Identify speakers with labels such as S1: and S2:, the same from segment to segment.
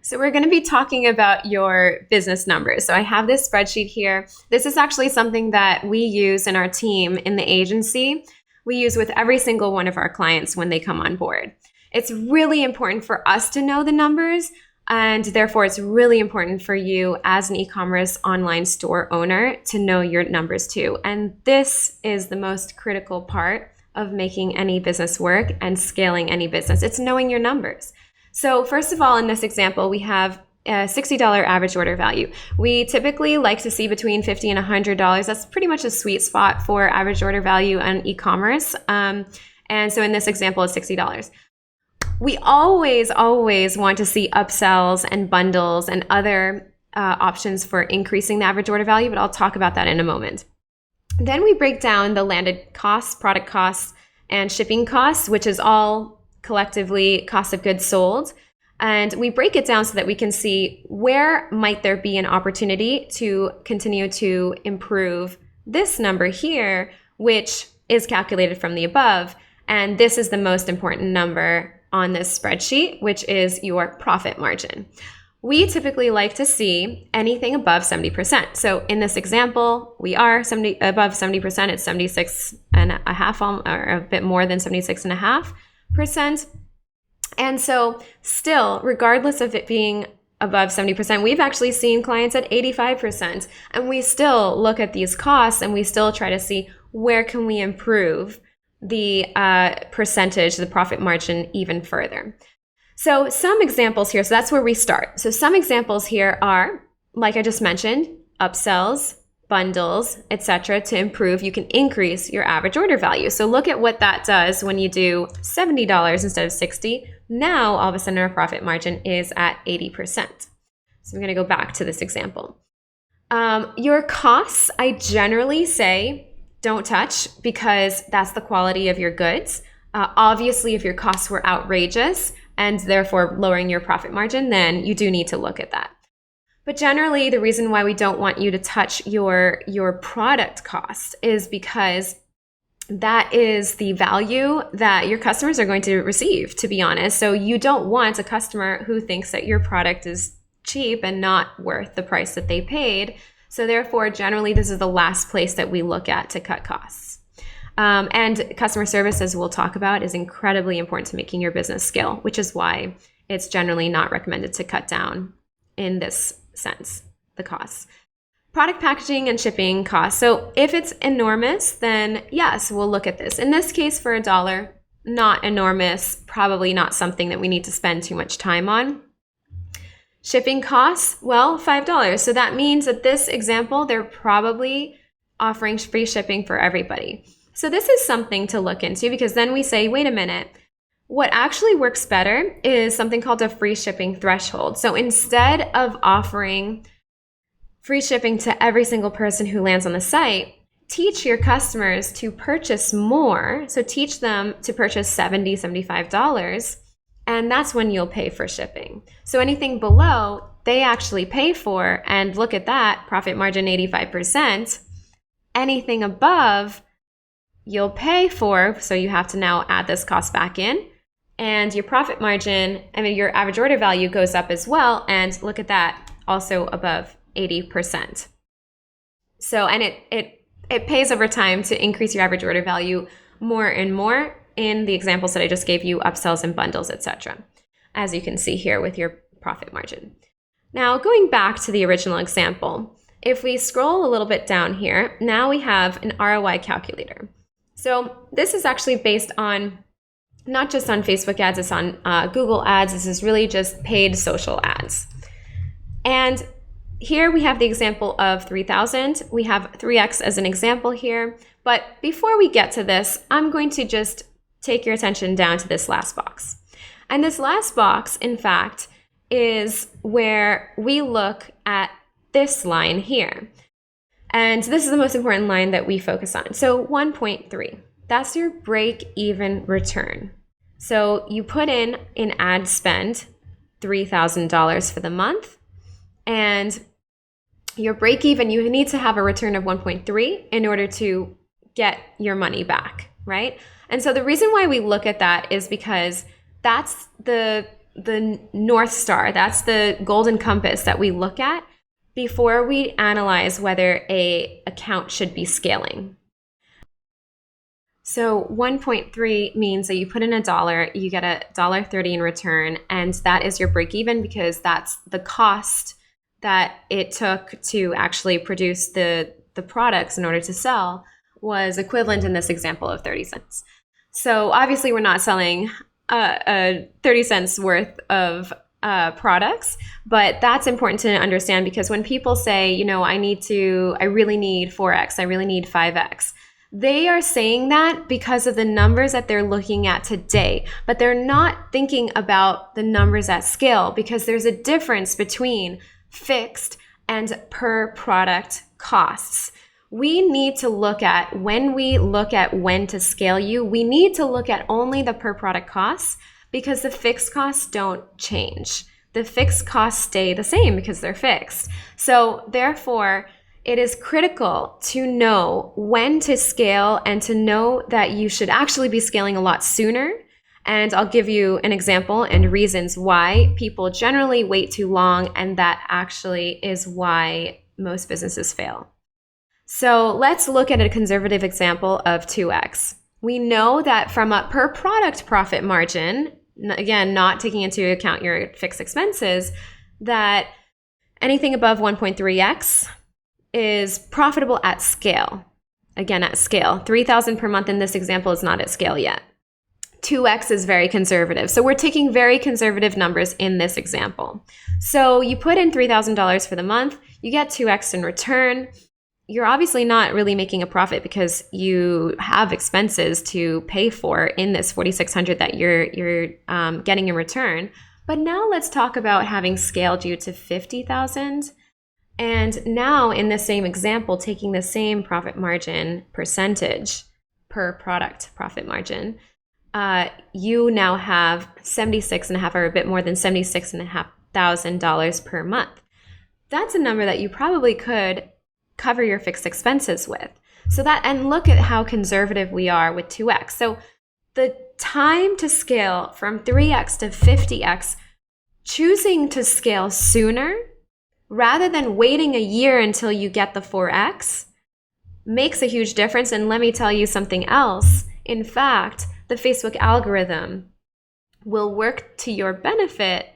S1: So we're going to be talking about your business numbers. So I have this spreadsheet here. This is actually something that we use in our team in the agency. We use with every single one of our clients when they come on board. It's really important for us to know the numbers, and therefore it's really important for you as an e-commerce online store owner to know your numbers too. And this is the most critical part of making any business work and scaling any business. It's knowing your numbers. So first of all, in this example, we have a $60 average order value. We typically like to see between $50 and $100. That's pretty much a sweet spot for average order value on e-commerce. And so in this example, it's $60. We always want to see upsells and bundles and other options for increasing the average order value, but I'll talk about that in a moment. Then we break down the landed costs, product costs, and shipping costs, which is all collectively cost of goods sold. And we break it down so that we can see where might there be an opportunity to continue to improve this number here, which is calculated from the above. And this is the most important number on this spreadsheet, which is your profit margin. We typically like to see anything above 70%. So in this example, we are above 70%. It's 76.5%, or a bit more than 76.5%. And so still, regardless of it being above 70%, we've actually seen clients at 85%. And we still look at these costs and we still try to see where can we improve the percentage, the profit margin even further. So some examples here, so that's where we start. So some examples here are, like I just mentioned, upsells, bundles, etc. To improve, you can increase your average order value. So look at what that does when you do $70 instead of $60. Now, all of a sudden, our profit margin is at 80%. So I'm going to go back to this example. Your costs, I generally say, don't touch, because that's the quality of your goods. Obviously, if your costs were outrageous and therefore lowering your profit margin, then you do need to look at that. But generally, the reason why we don't want you to touch your product cost is because that is the value that your customers are going to receive, to be honest. So you don't want a customer who thinks that your product is cheap and not worth the price that they paid. So therefore, generally, this is the last place that we look at to cut costs. And customer service, as we'll talk about, is incredibly important to making your business scale, which is why it's generally not recommended to cut down in this sense, the costs. Product packaging and shipping costs. So if it's enormous, then yes, we'll look at this. In this case, for $1, not enormous, probably not something that we need to spend too much time on. Shipping costs, well, $5. So that means that this example, they're probably offering free shipping for everybody. So this is something to look into, because then we say, wait a minute, what actually works better is something called a free shipping threshold. So instead of offering free shipping to every single person who lands on the site, teach your customers to purchase more. So teach them to purchase $70, $75, and that's when you'll pay for shipping. So anything below, they actually pay for, and look at that, profit margin 85%. Anything above, you'll pay for, so you have to now add this cost back in. And your profit margin, your average order value goes up as well. And look at that, also above 80%. So, and it pays over time to increase your average order value more and more in the examples that I just gave you, upsells and bundles, etc. As you can see here with your profit margin. Now, going back to the original example, if we scroll a little bit down here, now we have an ROI calculator. So this is actually based on not just on Facebook ads, it's on Google ads. This is really just paid social ads. And here we have the example of 3,000. We have 3x as an example here. But before we get to this, I'm going to just take your attention down to this last box. And this last box, in fact, is where we look at this line here. And this is the most important line that we focus on. So 1.3, that's your break-even return. So you put in ad spend, $3,000 for the month, and your break-even, you need to have a return of 1.3 in order to get your money back, right? And so the reason why we look at that is because that's the the North Star. That's the golden compass that we look at before we analyze whether a account should be scaling. So 1.3 means that you put in $1, you get $1.30 in return, and that is your break even because that's the cost that it took to actually produce the products in order to sell was equivalent in this example of 30 cents. So obviously we're not selling 30 cents worth of products, but that's important to understand because when people say, you know, I really need 4x, I really need 5x, they are saying that because of the numbers that they're looking at today, but they're not thinking about the numbers at scale because there's a difference between fixed and per product costs. We need to look at, when we look at when to scale you, we need to look at only the per product costs because the fixed costs don't change. The fixed costs stay the same because they're fixed. So therefore, it is critical to know when to scale and to know that you should actually be scaling a lot sooner. And I'll give you an example and reasons why people generally wait too long, and that actually is why most businesses fail. So let's look at a conservative example of 2x. We know that from a per product profit margin, again, not taking into account your fixed expenses, that anything above 1.3x is profitable at scale. Again, at scale. 3,000 per month in this example is not at scale yet. 2x is very conservative. So we're taking very conservative numbers in this example. So you put in $3,000 for the month, you get 2x in return. You're obviously not really making a profit because you have expenses to pay for in this $4,600 that you're getting in return. But now let's talk about having scaled you to 50,000. And now in the same example, taking the same profit margin percentage per product profit margin, you now have 76.5 or a bit more than $76,500 per month. That's a number that you probably could cover your fixed expenses with. So that, and look at how conservative we are with 2x. So the time to scale from 3x to 50x, choosing to scale sooner rather than waiting a year until you get the 4x makes a huge difference. And let me tell you something else. In fact, the Facebook algorithm will work to your benefit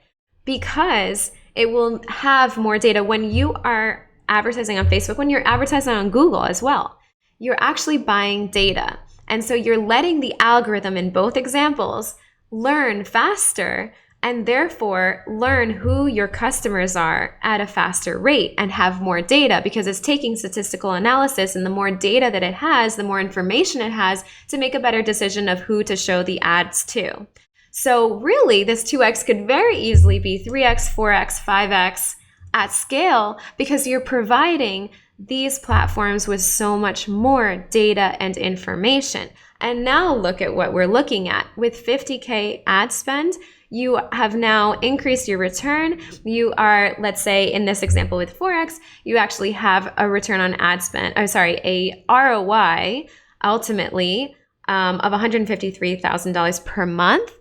S1: because it will have more data. When you are advertising on Facebook, when you're advertising on Google as well, you're actually buying data. And so you're letting the algorithm in both examples learn faster and therefore learn who your customers are at a faster rate and have more data because it's taking statistical analysis, and the more data that it has, the more information it has to make a better decision of who to show the ads to. So really, this 2x could very easily be 3x, 4x, 5x at scale because you're providing these platforms with so much more data and information. And now look at what we're looking at. With 50K ad spend, you have now increased your return. You are, let's say in this example with 4x, you actually have a return on ad spend, a ROI ultimately of $153,000 per month.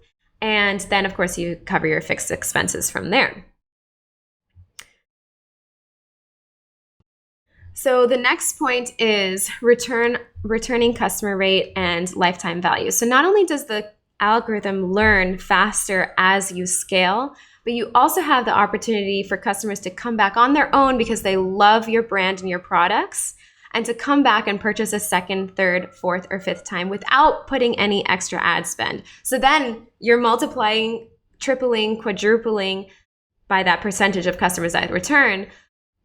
S1: And then of course you cover your fixed expenses from there. So the next point is returning customer rate and lifetime value. So not only does the algorithm learn faster as you scale, but you also have the opportunity for customers to come back on their own because they love your brand and your products, and to come back and purchase a second, third, fourth, or fifth time without putting any extra ad spend. So then you're multiplying, tripling, quadrupling by that percentage of customers that return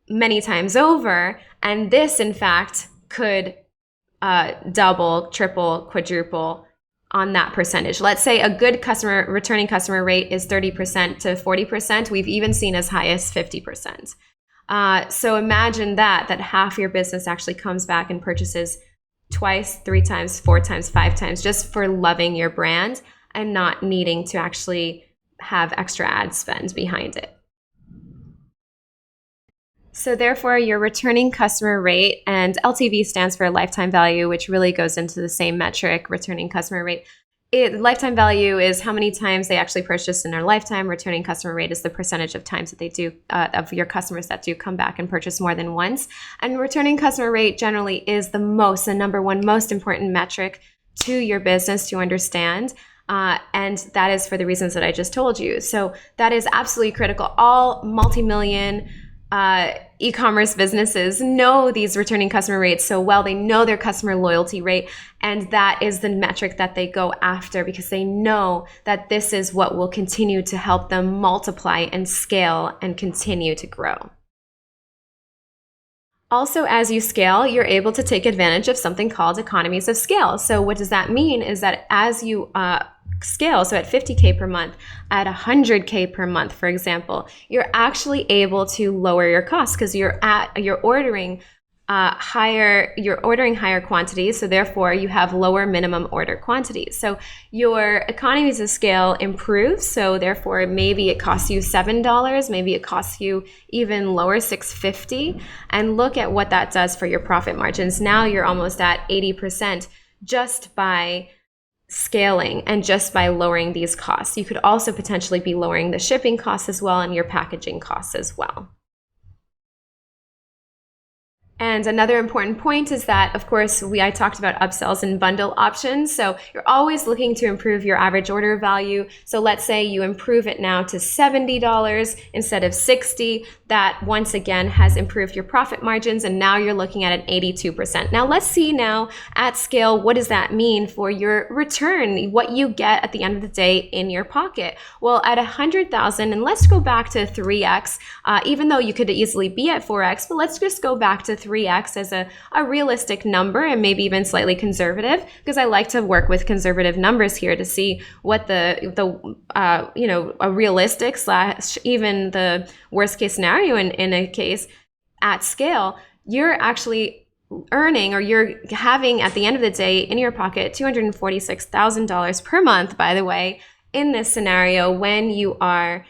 S1: many times over. And this, in fact, could double, triple, quadruple on that percentage. Let's say a good returning customer rate is 30% to 40%. We've even seen as high as 50%. So imagine that half your business actually comes back and purchases twice, 3 times, 4 times, 5 times, just for loving your brand and not needing to actually have extra ad spend behind it. So therefore, your returning customer rate, and LTV stands for lifetime value, which really goes into the same metric, returning customer rate, Lifetime value is how many times they actually purchased in their lifetime. Returning customer rate is the percentage of times that they do, of your customers that do come back and purchase more than once. And returning customer rate generally is the number one most important metric to your business to understand. And that is for the reasons that I just told you. So that is absolutely critical. All multi-million e-commerce businesses know these returning customer rates so well. They know their customer loyalty rate, and that is the metric that they go after because they know that this is what will continue to help them multiply and scale and continue to grow. Also, as you scale, you're able to take advantage of something called economies of scale. So what does that mean is that as you scale, so at 50K per month, at 100K per month, for example, you're actually able to lower your costs because you're ordering higher quantities, so therefore you have lower minimum order quantities. So your economies of scale improve, so therefore maybe it costs you $7, maybe it costs you even lower, $6.50, and look at what that does for your profit margins. Now you're almost at 80% just by scaling and just by lowering these costs. You could also potentially be lowering the shipping costs as well and your packaging costs as well. And another important point is that, of course, I talked about upsells and bundle options. So you're always looking to improve your average order value. So let's say you improve it now to $70 instead of $60. That once again has improved your profit margins, and now you're looking at an 82%. Now let's see now at scale, what does that mean for your return, what you get at the end of the day in your pocket? Well, at 100,000, and let's go back to 3x, even though you could easily be at 4x, but let's just go back to 3x as a realistic number and maybe even slightly conservative, because I like to work with conservative numbers here to see what a realistic / even the worst case scenario in a case at scale, you're actually earning, or you're having at the end of the day in your pocket $246,000 per month, by the way, in this scenario when you are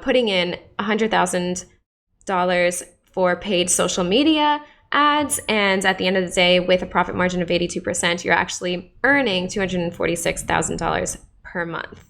S1: putting in $100,000 for paid social media ads, and at the end of the day with a profit margin of 82%, you're actually earning $246,000 per month.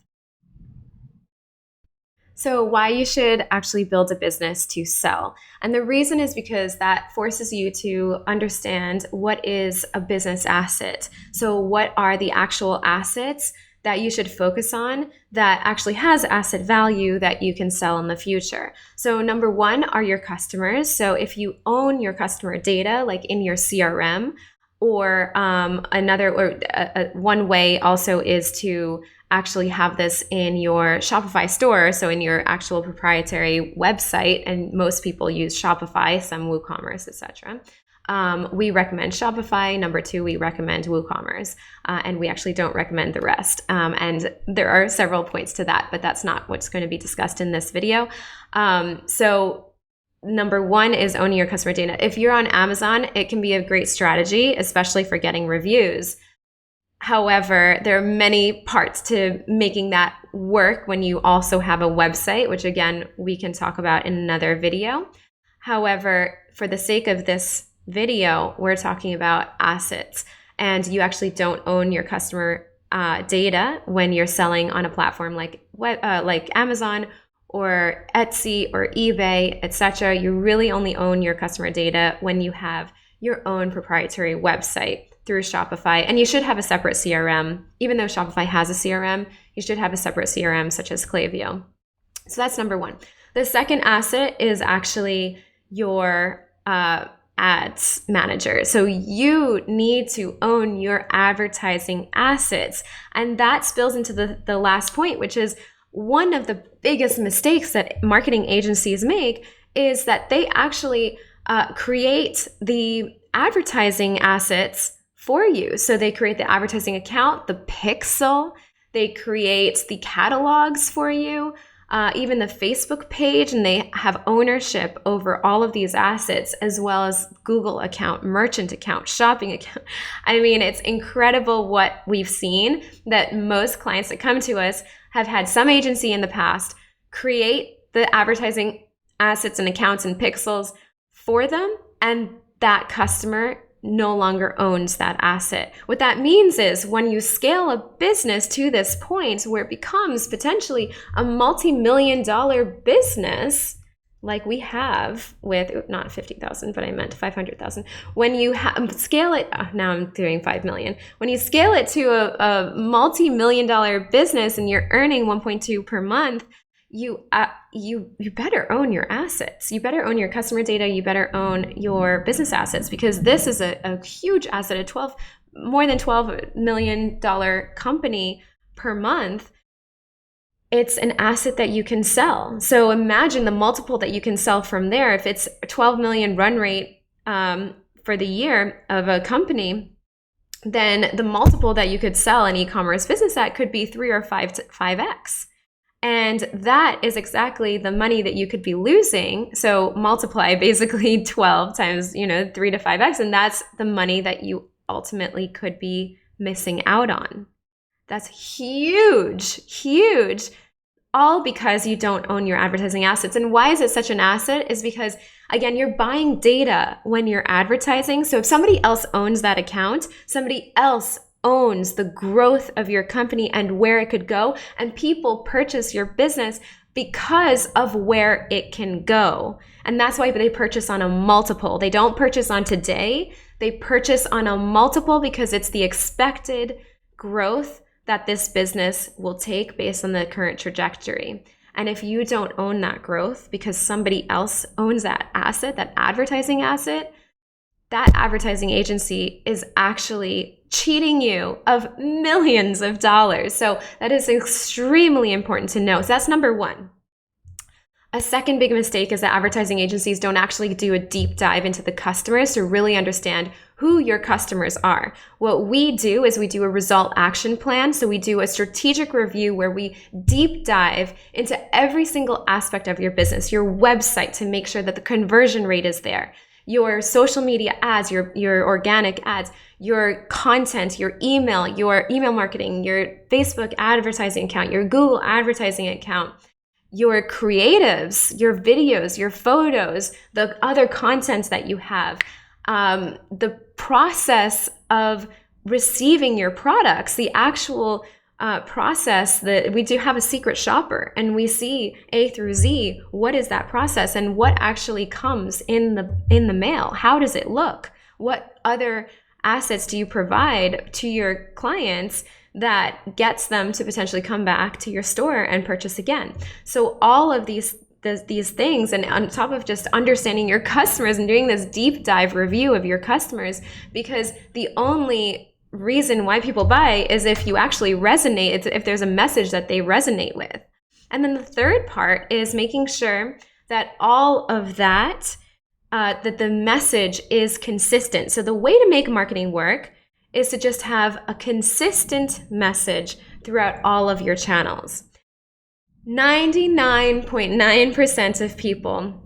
S1: So why you should actually build a business to sell. And the reason is because that forces you to understand what is a business asset. So what are the actual assets that you should focus on that actually has asset value that you can sell in the future. So number one are your customers. So if you own your customer data, like in your CRM, or one way also is to actually have this in your Shopify store, so in your actual proprietary website, and most people use Shopify, some WooCommerce, etc. We recommend Shopify. Number two, we recommend WooCommerce, and we actually don't recommend the rest. And there are several points to that, but that's not what's going to be discussed in this video. So number one is owning your customer data. If you're on Amazon, it can be a great strategy, especially for getting reviews. However, there are many parts to making that work when you also have a website, which again, we can talk about in another video. However, for the sake of this video, we're talking about assets, and you actually don't own your customer data when you're selling on a platform like Amazon or Etsy or eBay, etc. You really only own your customer data when you have your own proprietary website through Shopify. And you should have a separate CRM. Even though Shopify has a CRM, you should have a separate CRM such as Klaviyo. So that's number one. The second asset is actually your ads manager. So you need to own your advertising assets. And that spills into the last point, which is one of the biggest mistakes that marketing agencies make is that they actually create the advertising assets for you. So they create the advertising account, the pixel, they create the catalogs for you, even the Facebook page, and they have ownership over all of these assets, as well as Google account, merchant account, shopping account. I mean, it's incredible what we've seen, that most clients that come to us have had some agency in the past create the advertising assets and accounts and pixels for them, and that customer no longer owns that asset. What that means is when you scale a business to this point where it becomes potentially a multi-million-dollar business, like we have with, not 50,000, but I meant 500,000. When you scale it, now I'm doing 5 million. When you scale it to a multi-million-dollar business and you're earning 1.2 per month, you better own your assets. You better own your customer data. You better own your business assets, because this is a huge asset, more than $12 million company per month. It's an asset that you can sell. So imagine the multiple that you can sell from there. If it's 12 million run rate for the year of a company, then the multiple that you could sell an e-commerce business at could be 3 or 5x. And that is exactly the money that you could be losing. So multiply basically 12 times, 3 to 5x, and that's the money that you ultimately could be missing out on. That's huge, huge, all because you don't own your advertising assets. And why is it such an asset? Is because, again, you're buying data when you're advertising. So if somebody else owns that account, somebody else owns the growth of your company and where it could go. And people purchase your business because of where it can go. And that's why they purchase on a multiple. They don't purchase on today. They purchase on a multiple because it's the expected growth that this business will take based on the current trajectory. And if you don't own that growth because somebody else owns that asset, that advertising asset, that advertising agency is actually cheating you of millions of dollars. So that is extremely important to know. So that's number one. A second big mistake is that advertising agencies don't actually do a deep dive into the customers to really understand who your customers are. What we do is we do a result action plan. So we do a strategic review where we deep dive into every single aspect of your business, your website, to make sure that the conversion rate is there, your social media ads, your organic ads, your content, your email marketing, your Facebook advertising account, your Google advertising account, your creatives, your videos, your photos, the other content that you have, the process of receiving your products, the actual process. That we do have a secret shopper, and we see A through Z. What is that process, and what actually comes in the mail? How does it look? What other assets do you provide to your clients that gets them to potentially come back to your store and purchase again? So all of these things, and on top of just understanding your customers and doing this deep dive review of your customers, because the only reason why people buy is if you actually resonate, if there's a message that they resonate with. And then the third part is making sure that all of that, that the message is consistent. So the way to make marketing work is to just have a consistent message throughout all of your channels. 99.9% of people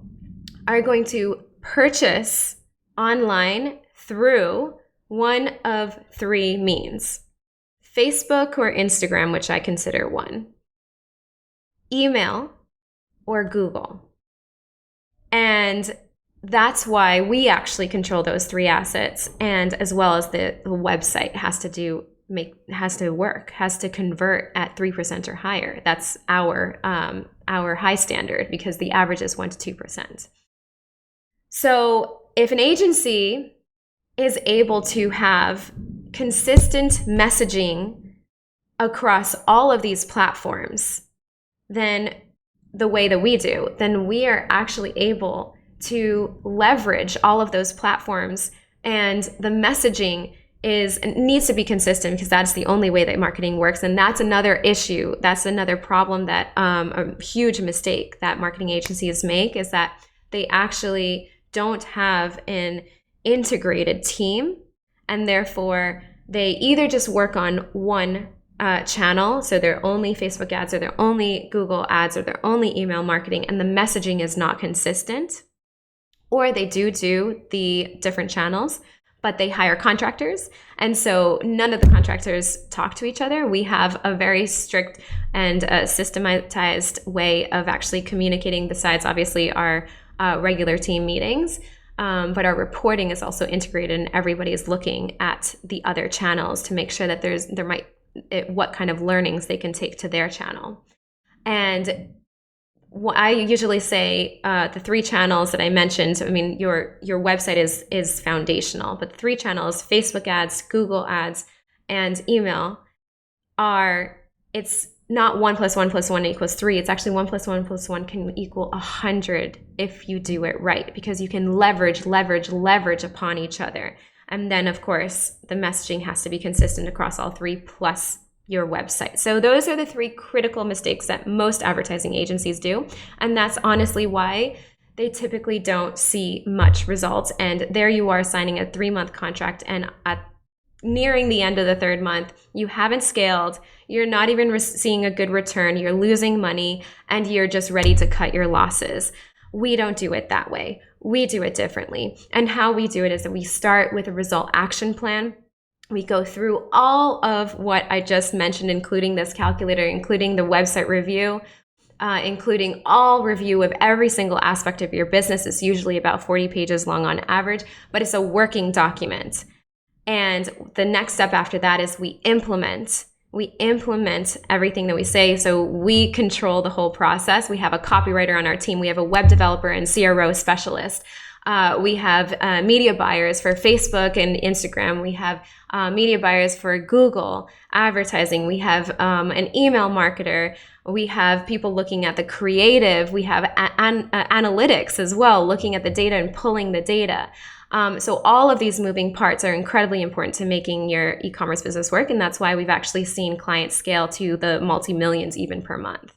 S1: are going to purchase online through one of three means: Facebook or Instagram, which I consider one, email, or Google. And that's why we actually control those three assets, and as well as the website has to convert at 3% or higher. That's our high standard, because the average is 1 to 2%. So if an agency is able to have consistent messaging across all of these platforms, then the way that we do, then we are actually able to leverage all of those platforms, and the messaging needs to be consistent, because that's the only way that marketing works. And that's another issue. That's another problem, that a huge mistake that marketing agencies make, is that they actually don't have an integrated team, and therefore they either just work on one channel, so they're only Facebook ads, or they're only Google ads, or they're only email marketing, and the messaging is not consistent. Or they do the different channels, but they hire contractors, and so none of the contractors talk to each other. We have a very strict and systematized way of actually communicating, besides obviously our regular team meetings. but our reporting is also integrated, and everybody is looking at the other channels to make sure that what kind of learnings they can take to their channel. And I usually say the 3 channels that I mentioned, I mean, your website is foundational, but the 3 channels, Facebook ads, Google ads, and email it's not 1 + 1 + 1 = 3. It's actually 1 + 1 + 1 can equal 100 if you do it right, because you can leverage upon each other. And then, of course, the messaging has to be consistent across all 3 plus your website. So those are the 3 critical mistakes that most advertising agencies do. And that's honestly why they typically don't see much results. And there you are signing a 3-month contract, and at nearing the end of the 3rd month, you haven't scaled, you're not even seeing a good return, you're losing money, and you're just ready to cut your losses. We don't do it that way. We do it differently. And how we do it is that we start with a result action plan. We go through all of what I just mentioned, including this calculator, including the website review, including all review of every single aspect of your business. It's usually about 40 pages long on average, but it's a working document. And the next step after that is we implement everything that we say. So we control the whole process. We have a copywriter on our team. We have a web developer and CRO specialist. We have media buyers for Facebook and Instagram. We have media buyers for Google advertising. We have an email marketer. We have people looking at the creative. We have analytics as well, looking at the data and pulling the data. So all of these moving parts are incredibly important to making your e-commerce business work. And that's why we've actually seen clients scale to the multi-millions even per month.